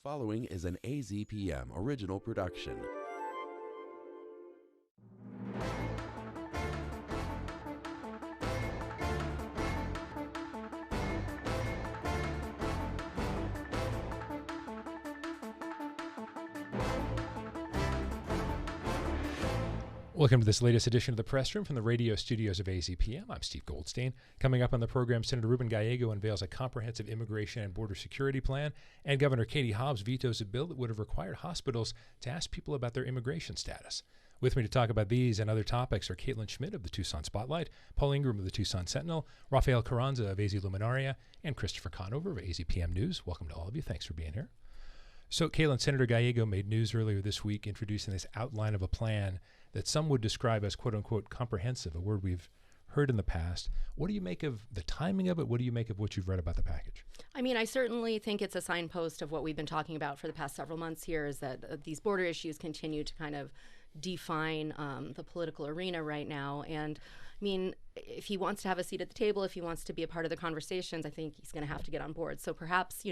following is an AZPM original production. Welcome to this latest edition of the Press Room from the radio studios of AZPM. I'm Steve Goldstein. Coming up on the program, Senator Ruben Gallego unveils a comprehensive immigration and border security plan, and Governor Katie Hobbs vetoes a bill that would have required hospitals to ask people about their immigration status. With me to talk about these and other topics are Schmidt of the Tucson Spotlight, Paul Ingram of the Tucson Sentinel, Rafael Carranza of AZ Luminaria, and Christopher Conover of AZPM News. Welcome to all of you. Thanks for being here. So, Caitlin, Senator Gallego made news earlier this week introducing this outline of a plan that some would describe as quote-unquote comprehensive, a word we've heard in the past. What do you make of the timing of it? What do you make of what you've read about the package? I mean, I certainly think it's a signpost of what we've been talking about for the past several months here, is that these border issues continue to kind of define the political arena right now. And I mean, if he wants to have a seat at the table, if he wants to be a part of the conversations, I think he's going to have to get on board. So perhaps,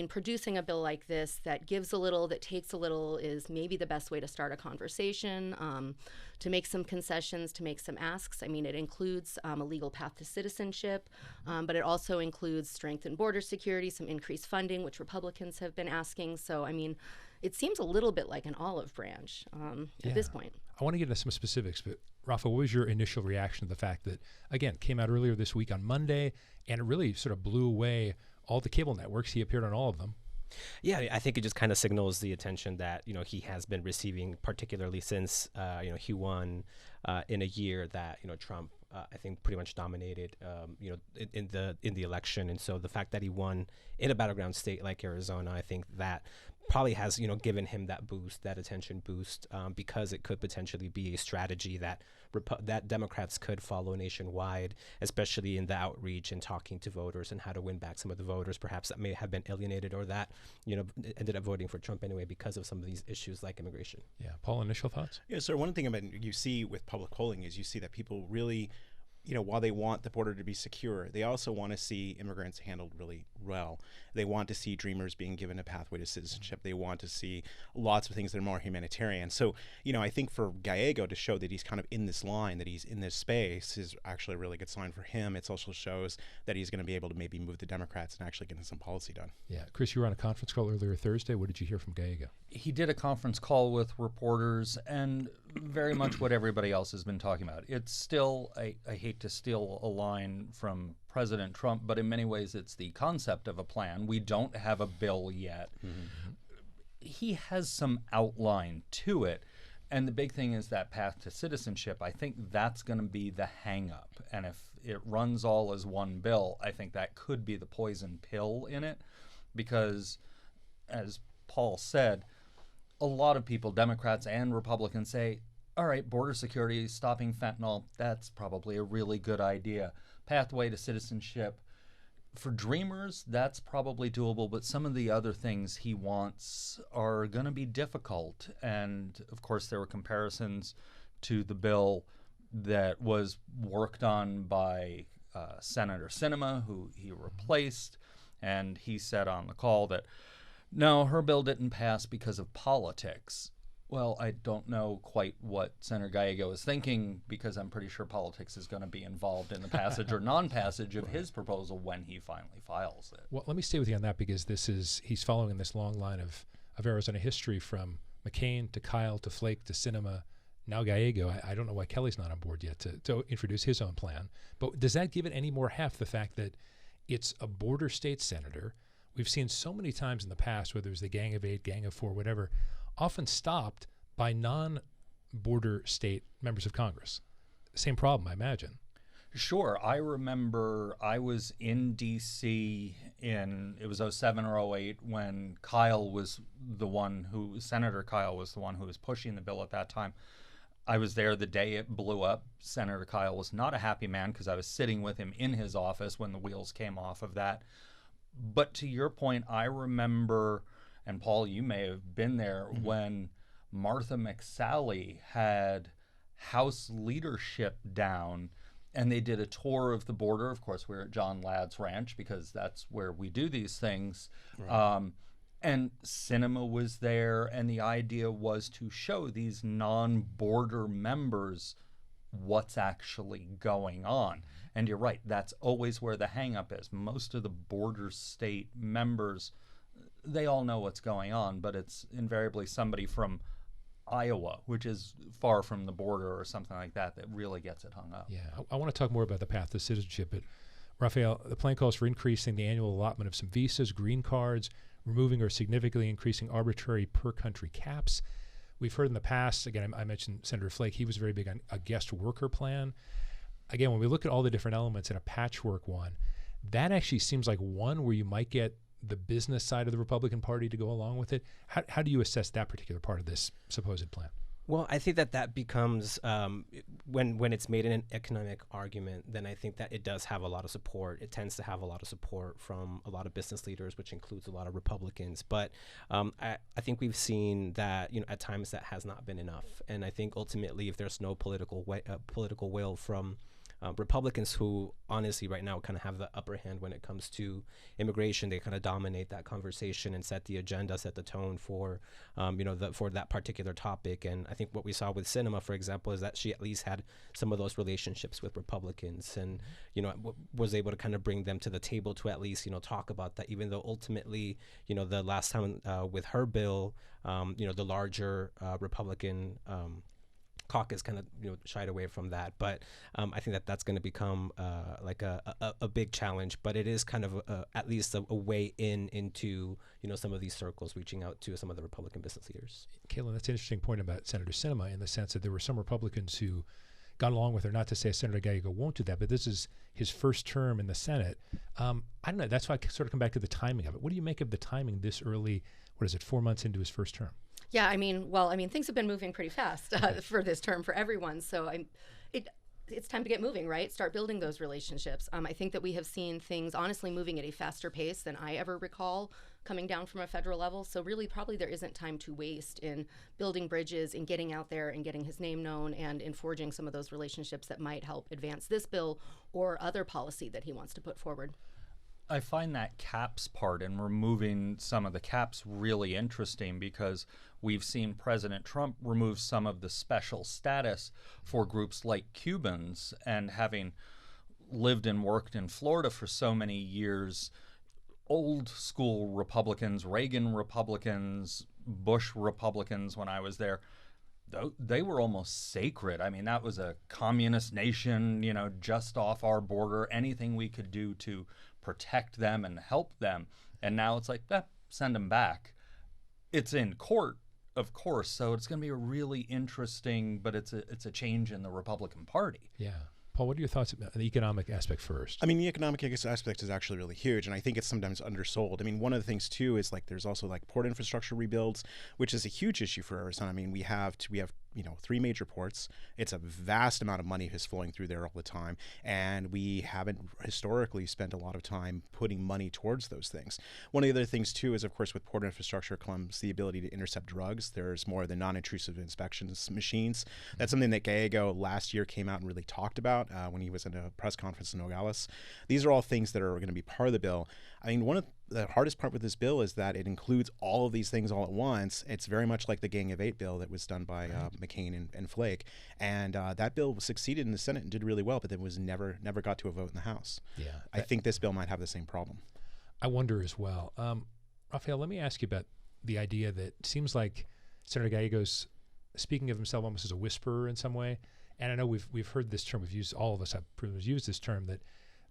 producing a bill like this that gives a little, that takes a little, is maybe the best way to start a conversation, to make some concessions, to make some asks. I mean, it includes a legal path to citizenship, but it also includes strengthened border security, some increased funding, which Republicans have been asking. So, I mean, it seems a little bit like an olive branch at this point. I want to get into some specifics, but Rafa, what was your initial reaction to the fact that, again, came out earlier this week on Monday, and it really sort of blew away all the cable networks? He appeared on all of them. Yeah, I think it just kind of signals the attention that, he has been receiving, particularly since, he won in a year that, Trump, I think, pretty much dominated, in the election. And so the fact that he won in a battleground state like Arizona, I think that probably has, given him that boost, that attention boost, because it could potentially be a strategy that Democrats could follow nationwide, especially in the outreach and talking to voters and how to win back some of the voters, perhaps that may have been alienated or that, ended up voting for Trump anyway because of some of these issues like immigration. Yeah. Paul, initial thoughts? Yeah, so one thing about you see with public polling is you see that people really, while they want the border to be secure, they also want to see immigrants handled really well. They want to see dreamers being given a pathway to citizenship. They want to see lots of things that are more humanitarian. So, I think for Gallego to show that he's kind of in this line, that he's in this space, is actually a really good sign for him. It also shows that he's going to be able to maybe move the Democrats and actually get some policy done. Yeah. Chris, you were on a conference call earlier Thursday. What did you hear from Gallego? He did a conference call with reporters, and very much what everybody else has been talking about. It's still, I hate to steal a line from President Trump, but in many ways it's the concept of a plan. We don't have a bill yet. Mm-hmm. He has some outline to it, and the big thing is that path to citizenship. I think that's going to be the hang-up, and if it runs all as one bill, I think that could be the poison pill in it, because, as Paul said, a lot of people, Democrats and Republicans, say, all right, border security, stopping fentanyl, that's probably a really good idea. Pathway to citizenship, for dreamers, that's probably doable, but some of the other things he wants are going to be difficult. And, of course, there were comparisons to the bill that was worked on by Senator Sinema, who he replaced, and he said on the call that, no, her bill didn't pass because of politics. Well, I don't know quite what Senator Gallego is thinking, because I'm pretty sure politics is going to be involved in the passage or non-passage of his proposal when he finally files it. Well, let me stay with you on that, because he's following this long line of Arizona history from McCain to Kyle to Flake to Sinema, now Gallego. I don't know why Kelly's not on board yet to introduce his own plan. But does that give it any more heft, the fact that it's a border state senator? We've seen so many times in the past, whether it was the Gang of Eight, Gang of Four, whatever, often stopped by non-border state members of Congress. Same problem, I imagine. Sure. I remember I was in D.C. it was 07 or 08 when Senator Kyle was the one who was pushing the bill at that time. I was there the day it blew up. Senator Kyle was not a happy man, because I was sitting with him in his office when the wheels came off of that. But to your point, I remember, and Paul, you may have been there, when Martha McSally had House leadership down and they did a tour of the border. Of course, we're at John Ladd's ranch because that's where we do these things. Right. And cinema was there, and the idea was to show these non-border members what's actually going on. And you're right, that's always where the hang-up is. Most of the border state members, they all know what's going on, but it's invariably somebody from Iowa, which is far from the border or something like that, that really gets it hung up. Yeah, I want to talk more about the path to citizenship, but Rafael, the plan calls for increasing the annual allotment of some visas, green cards, removing or significantly increasing arbitrary per-country caps. We've heard in the past, again, I mentioned Senator Flake, he was very big on a guest worker plan. Again, when we look at all the different elements in a patchwork one, that actually seems like one where you might get the business side of the Republican Party to go along with it. How do you assess that particular part of this supposed plan? Well, I think that becomes, when it's made in an economic argument, then I think that it does have a lot of support. It tends to have a lot of support from a lot of business leaders, which includes a lot of Republicans. But I think we've seen that, at times that has not been enough. And I think ultimately, if there's no political will from Republicans, who honestly right now kind of have the upper hand when it comes to immigration, they kind of dominate that conversation and set the agenda, set the tone for, for that particular topic. And I think what we saw with Sinema, for example, is that she at least had some of those relationships with Republicans, and was able to kind of bring them to the table to at least talk about that. Even though ultimately, the last time with her bill, the larger Republican caucus kind of shied away from that, but I think that's going to become like a big challenge. But it is kind of at least a way into some of these circles, reaching out to some of the Republican business leaders. Caitlin, that's an interesting point about Senator Sinema, in the sense that there were some Republicans who got along with her. Not to say Senator Gallego won't do that, but this is his first term in the Senate. I don't know. That's why I sort of come back to the timing of it. What do you make of the timing this early? What is it, 4 months into his first term? Yeah, things have been moving pretty fast for this term for everyone. So it's time to get moving, right? Start building those relationships. I think that we have seen things honestly moving at a faster pace than I ever recall coming down from a federal level. So really, probably there isn't time to waste in building bridges, in getting out there and getting his name known, and in forging some of those relationships that might help advance this bill or other policy that he wants to put forward. I find that caps part and removing some of the caps really interesting, because we've seen President Trump remove some of the special status for groups like Cubans, and having lived and worked in Florida for so many years, old school Republicans, Reagan Republicans, Bush Republicans, when I was there, they were almost sacred. I mean, that was a communist nation, just off our border, anything we could do to protect them and help them. And now it's like, send them back. It's in court, of course, so it's going to be a really interesting, but it's a change in the Republican Party. Yeah. Paul, what are your thoughts about the economic aspect first? The economic aspect is actually really huge, and I think it's sometimes undersold. One of the things too is there's also port infrastructure rebuilds, which is a huge issue for Arizona. We have 3 major ports. It's a vast amount of money is flowing through there all the time, and we haven't historically spent a lot of time putting money towards those things. One of the other things too is, of course, with port infrastructure comes the ability to intercept drugs. There's more of the non-intrusive inspections machines. That's something that Gallego last year came out and really talked about when he was in a press conference in Nogales. These are all things that are going to be part of the bill. One of the hardest part with this bill is that it includes all of these things all at once. It's very much like the Gang of Eight bill that was done by McCain and Flake, and that bill succeeded in the Senate and did really well, but then was never got to a vote in the House. Yeah, I think this bill might have the same problem. I wonder as well. Rafael, let me ask you about the idea that it seems like Senator Gallego's speaking of himself almost as a whisperer in some way. And I know we've heard this term, all of us have used this term, that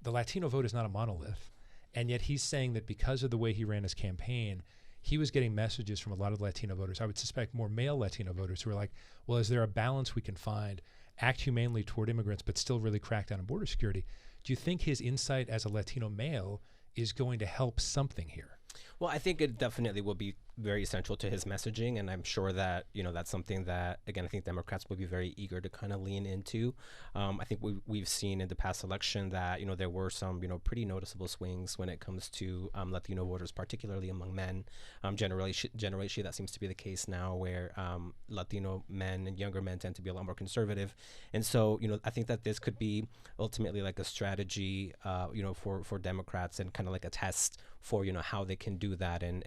the Latino vote is not a monolith. And yet he's saying that because of the way he ran his campaign, he was getting messages from a lot of Latino voters. I would suspect more male Latino voters who are like, well, is there a balance we can find, act humanely toward immigrants, but still really crack down on border security? Do you think his insight as a Latino male is going to help something here? Well, I think it definitely will be very essential to his messaging, and I'm sure that that's something that, again, I think Democrats will be very eager to kind of lean into. I think we've seen in the past election that there were some pretty noticeable swings when it comes to Latino voters, particularly among men. Generally, that seems to be the case now, where Latino men and younger men tend to be a lot more conservative, and so I think that this could be ultimately like a strategy, for Democrats, and kind of like a test for how they can do that, and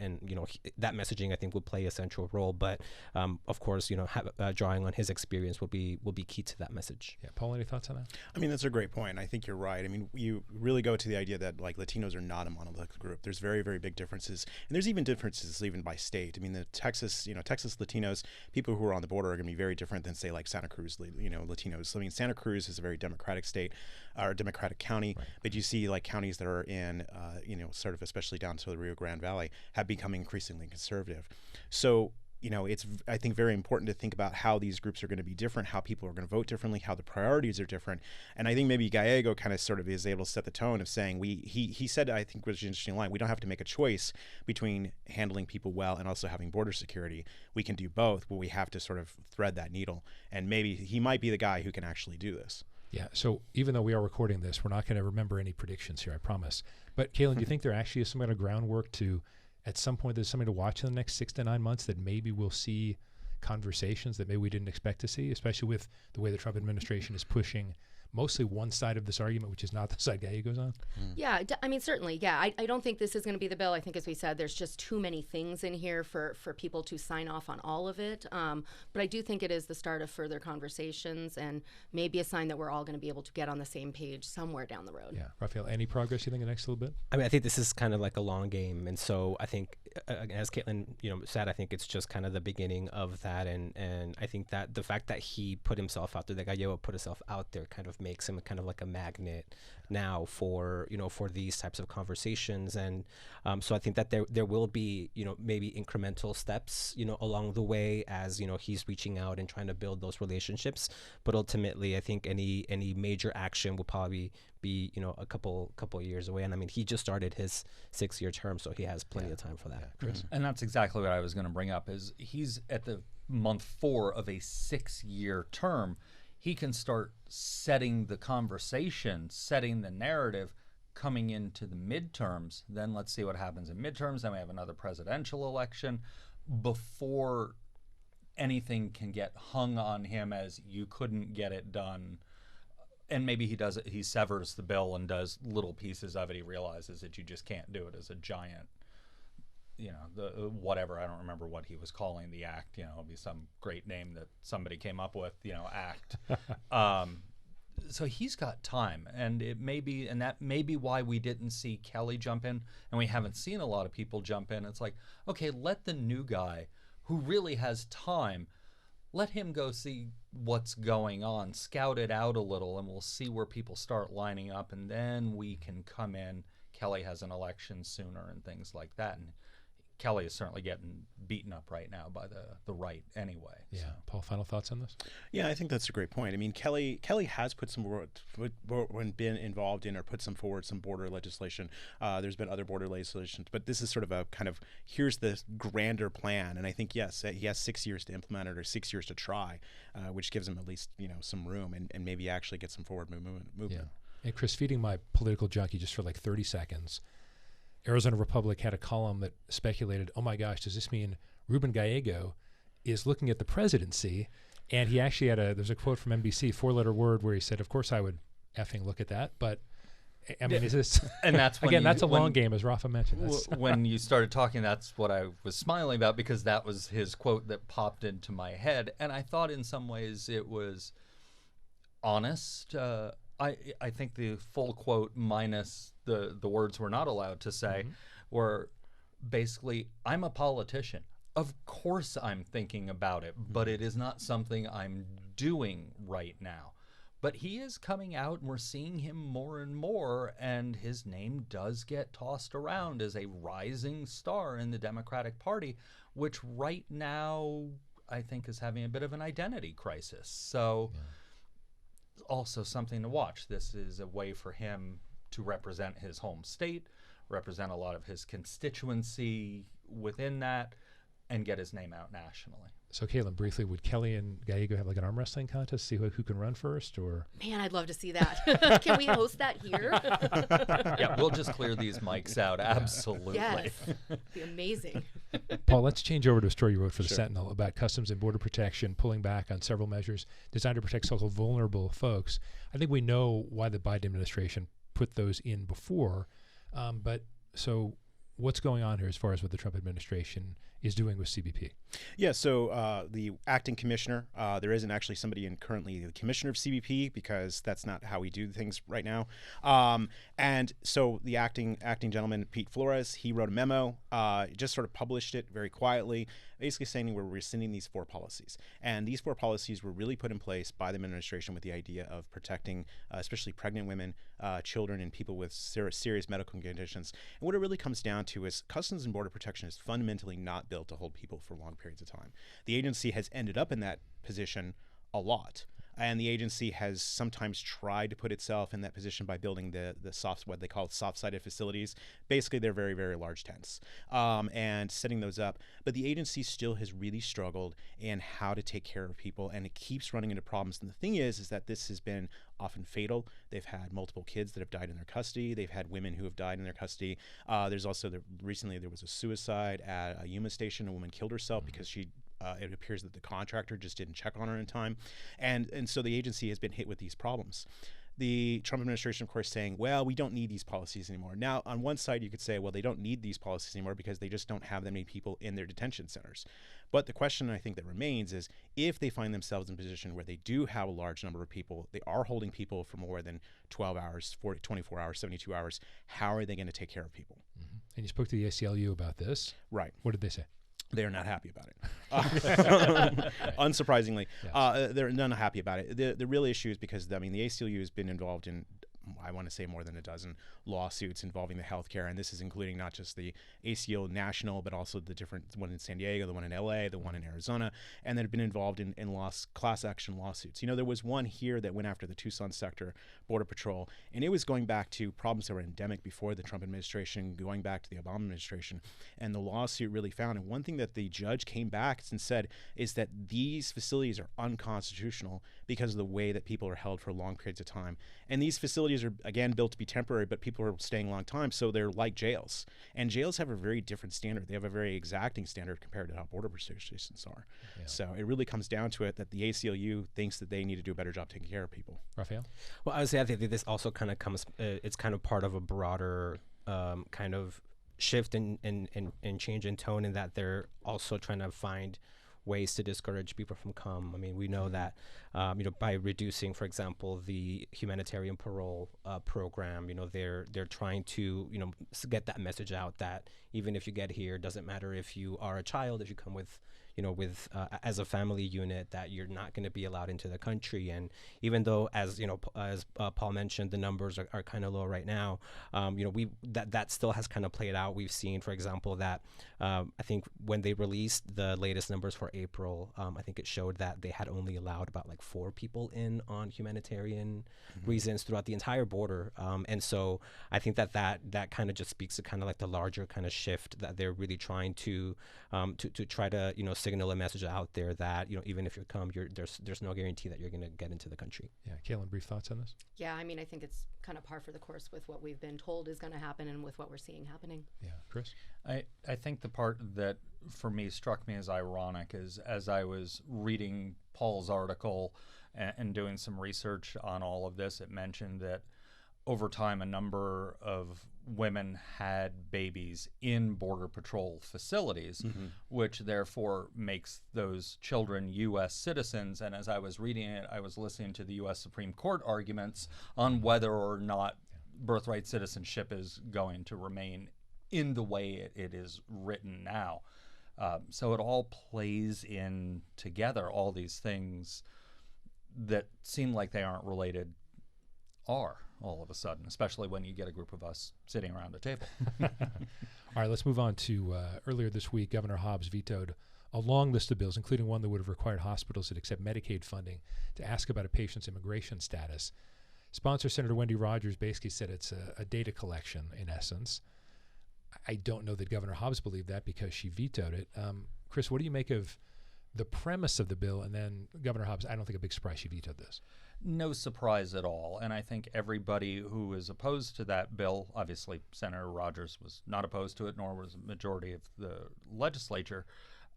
that messaging I think will play a central role. But of course, drawing on his experience will be key to that message. Yeah, Paul, any thoughts on that? I mean, that's a great point. I think you're right. I mean, you really go to the idea that like Latinos are not a monolithic group. There's very, very big differences, and there's even differences even by state. I mean, the Texas Latinos, people who are on the border, are going to be very different than say like Santa Cruz, Latinos. So, I mean, Santa Cruz is a very Democratic state, or Democratic county, right. But you see like counties that are in, sort of especially down to the Rio Grande Valley, have become increasingly conservative. So, it's, I think, very important to think about how these groups are going to be different, how people are going to vote differently, how the priorities are different. And I think maybe Gallego kind of sort of is able to set the tone of saying he said, I think was an interesting line, we don't have to make a choice between handling people well and also having border security. We can do both, but we have to sort of thread that needle. And maybe he might be the guy who can actually do this. Yeah, so even though we are recording this, we're not going to remember any predictions here, I promise. But Kaylin, do you think there actually is some kind of groundwork to, at some point, there's something to watch in the next 6 to 9 months that maybe we'll see conversations that maybe we didn't expect to see, especially with the way the Trump administration is pushing mostly one side of this argument, which is not the side Gallego's on? Yeah, I mean, certainly, yeah. I don't think this is going to be the bill. I think, as we said, there's just too many things in here for people to sign off on all of it. But I do think it is the start of further conversations, and maybe a sign that we're all going to be able to get on the same page somewhere down the road. Yeah. Rafael, any progress you think in the next little bit? I mean, I think this is kind of like a long game. And so I think, as Caitlin said, I think it's just kind of the beginning of that. And I think that the fact that he put himself out there, that Gallego put himself out there, kind of makes him kind of like a magnet now for for these types of conversations. And so I think that there will be maybe incremental steps along the way as he's reaching out and trying to build those relationships. But ultimately, I think any major action will probably be a couple years away. And I mean, he just started his 6-year term, so he has plenty of time for that. Chris? And that's exactly what I was going to bring up, is he's at the month 4 of a 6-year term. He can start setting the conversation, setting the narrative coming into the midterms. Then let's see what happens in midterms. Then we have another presidential election before anything can get hung on him as you couldn't get it done. And maybe he does it, he severs the bill and does little pieces of it. He realizes that you just can't do it as a giant, the whatever, I don't remember what he was calling the act, it'll be some great name that somebody came up with, act. So he's got time, and that may be why we didn't see Kelly jump in, and we haven't seen a lot of people jump in. It's like, okay, let the new guy who really has time, let him go see what's going on, scout it out a little, and we'll see where people start lining up, and then we can come in. Kelly has an election sooner and things like that. And Kelly is certainly getting beaten up right now by the right anyway. Yeah. So. Paul, final thoughts on this? Yeah, I think that's a great point. I mean, Kelly has put some been involved in or put some forward some border legislation. There's been other border legislations, but this is sort of a kind of, here's the grander plan. And I think, yes, he has 6 years to implement it, or 6 years to try, which gives him at least, some room and maybe actually get some forward movement. Yeah. And Chris, feeding my political junkie just for like 30 seconds, Arizona Republic had a column that speculated, oh my gosh, does this mean Ruben Gallego is looking at the presidency? And he actually there's a quote from NBC, 4-letter word, where he said, of course I would effing look at that. But I mean, is this, and that's again, that's a long game, as Rafa mentioned. When you started talking, that's what I was smiling about, because that was his quote that popped into my head. And I thought in some ways it was honest. I think the full quote minus the words we're not allowed to say were basically, I'm a politician. Of course I'm thinking about it, but it is not something I'm doing right now. But he is coming out, and we're seeing him more and more, and his name does get tossed around as a rising star in the Democratic Party, which right now I think is having a bit of an identity crisis. So also something to watch. This is a way for him to represent his home state, represent a lot of his constituency within that, and get his name out nationally. So, Caitlin, briefly, would Kelly and Gallego have like an arm wrestling contest, see who can run first, or? Man, I'd love to see that. Can we host that here? Yeah, we'll just clear these mics out. Absolutely. Yes, be amazing. Paul, let's change over to a story you wrote for the Sure. Sentinel about Customs and Border Protection pulling back on several measures designed to protect so-called vulnerable folks. I think we know why the Biden administration put those in before, but so what's going on here as far as what the Trump administration is doing with CBP? Yeah, so the acting commissioner, there isn't actually somebody in currently the commissioner of CBP because that's not how we do things right now. And so the acting gentleman, Pete Flores, he wrote a memo, just sort of published it very quietly, basically saying we're rescinding these 4 policies. And these 4 policies were really put in place by the administration with the idea of protecting especially pregnant women, children, and people with serious medical conditions. And what it really comes down to is Customs and Border Protection is fundamentally not built to hold people for long periods of time. The agency has ended up in that position a lot. And the agency has sometimes tried to put itself in that position by building the soft, what they call soft-sided facilities. Basically, they're very, very large tents and setting those up. But the agency still has really struggled in how to take care of people, and it keeps running into problems. And the thing is that this has been often fatal. They've had multiple kids that have died in their custody. They've had women who have died in their custody. There's also, recently there was a suicide at a Yuma station. A woman killed herself because she it appears that the contractor just didn't check on her in time. And so the agency has been hit with these problems. The Trump administration, of course, saying, well, we don't need these policies anymore. Now, on one side, you could say, well, they don't need these policies anymore because they just don't have that many people in their detention centers. But the question I think that remains is if they find themselves in a position where they do have a large number of people, they are holding people for more than 12 hours, 24 hours, 72 hours, how are they going to take care of people? Mm-hmm. And you spoke to the ACLU about this. Right. What did they say? They're not happy about it. Unsurprisingly, Yes. they're not happy about it. The real issue is because, the ACLU has been involved in, I want to say, more than a dozen lawsuits involving the healthcare, and this is including not just the ACO national, but also the different one in San Diego, the one in LA, the one in Arizona, and that have been involved in class action lawsuits. There was one here that went after the Tucson sector Border Patrol, and it was going back to problems that were endemic before the Trump administration, going back to the Obama administration, and the lawsuit really found, and one thing that the judge came back and said is that these facilities are unconstitutional because of the way that people are held for long periods of time. And these facilities are, again, built to be temporary, but people are staying a long time, so they're like jails. And jails have a very different standard. They have a very exacting standard compared to how border stations are. Yeah. So it really comes down to it that the ACLU thinks that they need to do a better job taking care of people. Rafael? Well, I would say I think this also kind of comes, it's kind of part of a broader kind of shift and change in tone, in that they're also trying to find ways to discourage people from come. We know that, by reducing, for example, the humanitarian parole program, they're trying to, get that message out that even if you get here, it doesn't matter if you are a child, if you come with, as a family unit, that you're not going to be allowed into the country. And even though, as Paul mentioned, the numbers are kind of low right now, that still has kind of played out. We've seen, for example, that I think when they released the latest numbers for April, I think it showed that they had only allowed about 4 people in on humanitarian reasons throughout the entire border. And so I think that kind of just speaks to kind of the larger kind of shift that they're really trying to try to signal a message out there that even if you come, there's no guarantee that you're going to get into the country. Yeah, Caitlin, brief thoughts on this? Yeah, I think it's kind of par for the course with what we've been told is going to happen and with what we're seeing happening. Yeah, Chris? I think the part that for me struck me as ironic is, as I was reading Paul's article and doing some research on all of this, it mentioned that over time a number of women had babies in Border Patrol facilities, which therefore makes those children U.S. citizens. And as I was reading it, I was listening to the U.S. Supreme Court arguments on whether or not birthright citizenship is going to remain in the way it is written now. So it all plays in together, all these things that seem like they aren't related are all of a sudden, especially when you get a group of us sitting around a table. All right, let's move on to earlier this week, Governor Hobbs vetoed a long list of bills, including one that would have required hospitals that accept Medicaid funding to ask about a patient's immigration status. Sponsor Senator Wendy Rogers basically said it's a data collection, in essence. I don't know that Governor Hobbs believed that because she vetoed it. Chris, what do you make of the premise of the bill? And then Governor Hobbs, I don't think a big surprise she vetoed this. No surprise at all. And I think everybody who is opposed to that bill, obviously Senator Rogers was not opposed to it, nor was a majority of the legislature.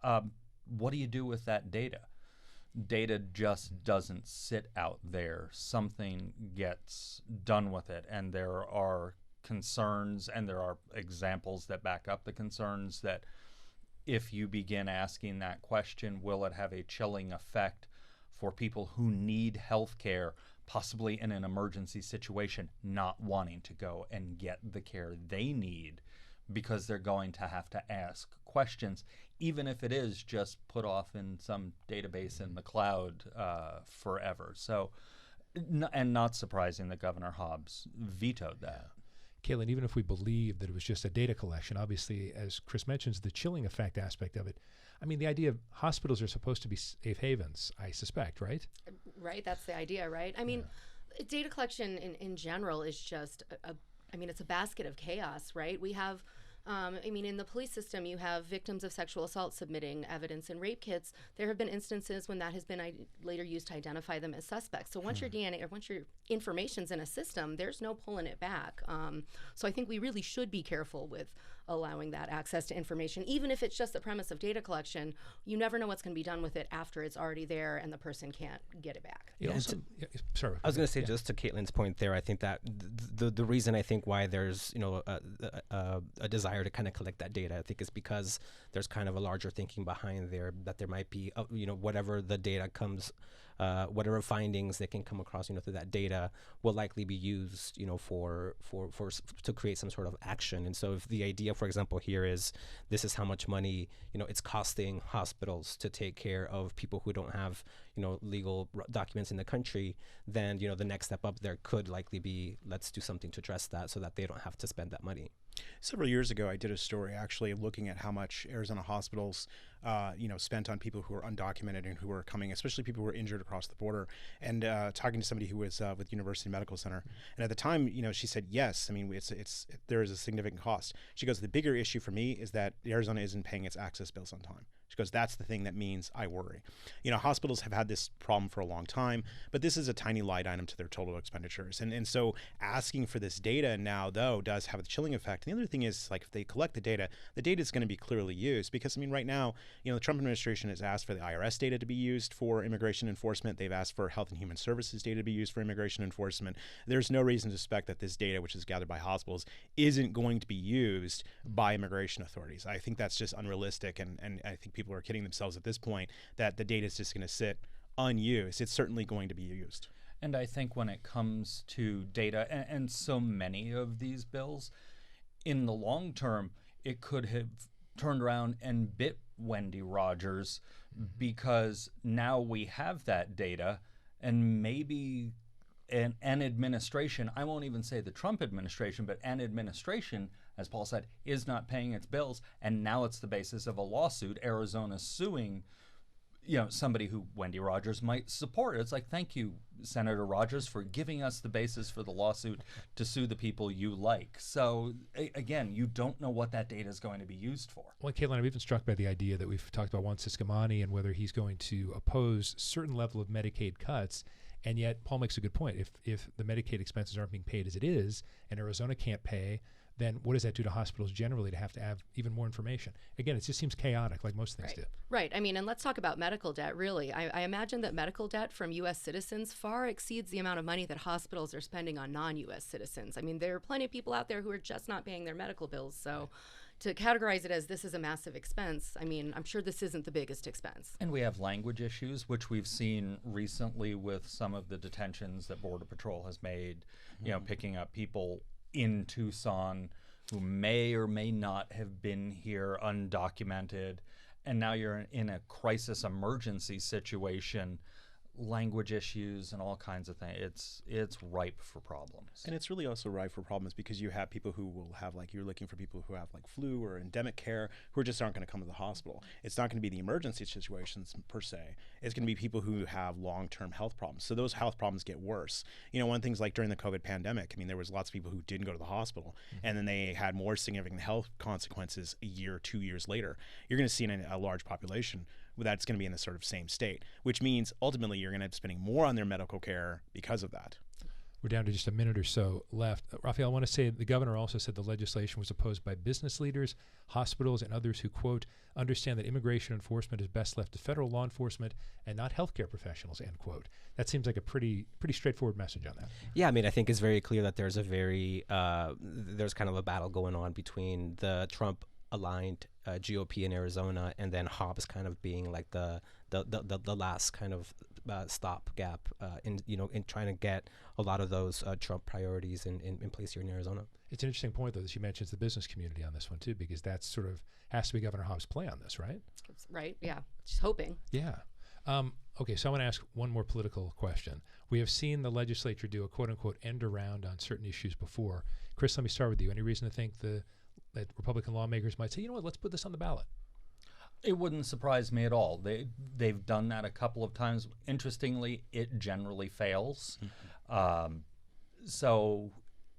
What do you do with that data? Data just doesn't sit out there. Something gets done with it. And there are concerns, and there are examples that back up the concerns, that if you begin asking that question, will it have a chilling effect for people who need health care, possibly in an emergency situation, not wanting to go and get the care they need because they're going to have to ask questions, even if it is just put off in some database in the cloud forever. So, and not surprising that Governor Hobbs vetoed that. Caitlin, even if we believe that it was just a data collection, obviously, as Chris mentions, the chilling effect aspect of it, I mean, the idea of hospitals are supposed to be safe havens, I suspect, right? Right, that's the idea, right? I mean, data collection in general is just, it's a basket of chaos, right? We have, in the police system, you have victims of sexual assault submitting evidence in rape kits. There have been instances when that has been later used to identify them as suspects. So once your DNA or once your information's in a system, there's no pulling it back. So I think we really should be careful with allowing that access to information, even if it's just the premise of data collection. You never know what's going to be done with it after it's already there and the person can't get it back. Sorry, I was going to say, just to Caitlin's point there, I think that the reason I think why there's a desire to kind of collect that data, I think, is because there's kind of a larger thinking behind there, that there might be whatever the data comes, whatever findings they can come across through that data will likely be used for to create some sort of action. And so if the idea, for example, here is this is how much money it's costing hospitals to take care of people who don't have legal documents in the country, then the next step up there could likely be, let's do something to address that so that they don't have to spend that money. Several years ago, I did a story actually looking at how much Arizona hospitals, spent on people who are undocumented and who are coming, especially people who are injured across the border. And talking to somebody who was with University Medical Center, and at the time, she said, yes, there is a significant cost. She goes, the bigger issue for me is that Arizona isn't paying its access bills on time. She goes, that's the thing that means I worry. Hospitals have had this problem for a long time, but this is a tiny line item to their total expenditures. And so asking for this data now, though, does have a chilling effect. And the other thing is, if they collect the data is going to be clearly used, because, right now, the Trump administration has asked for the IRS data to be used for immigration enforcement. They've asked for Health and Human Services data to be used for immigration enforcement. There's no reason to suspect that this data, which is gathered by hospitals, isn't going to be used by immigration authorities. I think that's just unrealistic, and I think people are kidding themselves at this point that the data is just going to sit unused. It's certainly going to be used. And I think when it comes to data, and so many of these bills, in the long term, it could have turned around and bit Wendy Rogers, because now we have that data, and maybe an administration, I won't even say the Trump administration, but an administration, as Paul said, is not paying its bills, and now it's the basis of a lawsuit. Arizona suing somebody who Wendy Rogers might support. It's like, thank you, Senator Rogers, for giving us the basis for the lawsuit to sue the people you like. So again, you don't know what that data is going to be used for. Well, Caitlin, I'm even struck by the idea that we've talked about Juan Ciscomani and whether he's going to oppose certain level of Medicaid cuts. And yet, Paul makes a good point. If the Medicaid expenses aren't being paid as it is, and Arizona can't pay, then what does that do to hospitals generally to have even more information? Again, it just seems chaotic, like most things do. Right. And let's talk about medical debt, really. I imagine that medical debt from U.S. citizens far exceeds the amount of money that hospitals are spending on non-U.S. citizens. There are plenty of people out there who are just not paying their medical bills. So to categorize it as this is a massive expense, I'm sure this isn't the biggest expense. And we have language issues, which we've seen recently with some of the detentions that Border Patrol has made, picking up people in Tucson who may or may not have been here undocumented, and now you're in a crisis emergency situation. language issues and all kinds of things. It's ripe for problems. And it's really also ripe for problems because you have people who will have, like, you're looking for people who have like flu or endemic care who just aren't going to come to the hospital. It's not going to be the emergency situations per se. It's going to be people who have long-term health problems. So those health problems get worse. You know, one of the things like during the COVID pandemic, I mean, there was lots of people who didn't go to the hospital, and then they had more significant health consequences a year, 2 years later. You're going to see in a large population that's going to be in the sort of same state, which means ultimately you're going to end up spending more on their medical care because of that. We're down to just a minute or so left. Rafael, I want to say the governor also said the legislation was opposed by business leaders, hospitals, and others who, quote, understand that immigration enforcement is best left to federal law enforcement and not healthcare professionals, end quote. That seems like a pretty straightforward message on that. Yeah, I mean, I think it's very clear that there's there's kind of a battle going on between the Trump aligned GOP in Arizona, and then Hobbs kind of being like the last kind of stopgap in trying to get a lot of those Trump priorities in place here in Arizona. It's an interesting point, though, that she mentions the business community on this one too, because that's sort of has to be Governor Hobbs' play on this, right? Right. Yeah. She's hoping. Yeah. Okay, so I want to ask one more political question. We have seen the legislature do a quote-unquote end around on certain issues before. Chris, let me start with you. Any reason to think that Republican lawmakers might say, you know what, let's put this on the ballot? It wouldn't surprise me at all. They've done that a couple of times. Interestingly, it generally fails. So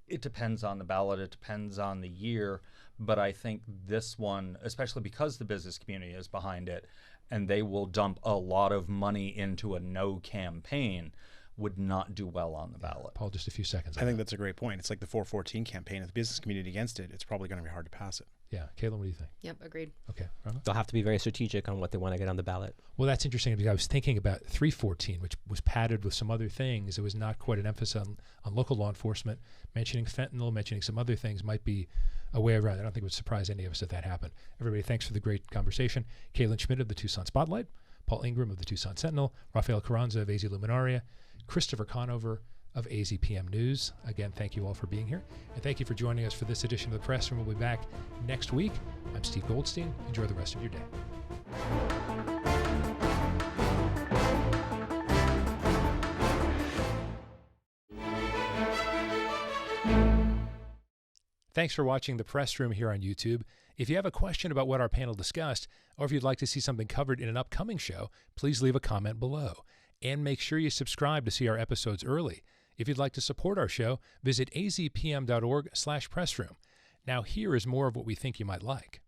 it depends on the ballot. It depends on the year. But I think this one, especially because the business community is behind it, and they will dump a lot of money into a no campaign, would not do well on the ballot. Paul, just a few seconds. I think that's a great point. It's like the 414 campaign. If the business community against it, it's probably going to be hard to pass it. Yeah. Caitlin, what do you think? Yep, agreed. Okay. Rama? They'll have to be very strategic on what they want to get on the ballot. Well, that's interesting because I was thinking about 314, which was padded with some other things. It was not quite an emphasis on local law enforcement. Mentioning fentanyl, mentioning some other things might be a way around. I don't think it would surprise any of us if that happened. Everybody, thanks for the great conversation. Caitlin Schmidt of the Tucson Spotlight, Paul Ingram of the Tucson Sentinel, Rafael Carranza of AZ Luminaria, Christopher Conover of AZPM News. Again, thank you all for being here. And thank you for joining us for this edition of The Press Room. We'll be back next week. I'm Steve Goldstein. Enjoy the rest of your day. Thanks for watching The Press Room here on YouTube. If you have a question about what our panel discussed, or if you'd like to see something covered in an upcoming show, please leave a comment below. And make sure you subscribe to see our episodes early. If you'd like to support our show, visit azpm.org/pressroom. Now here is more of what we think you might like.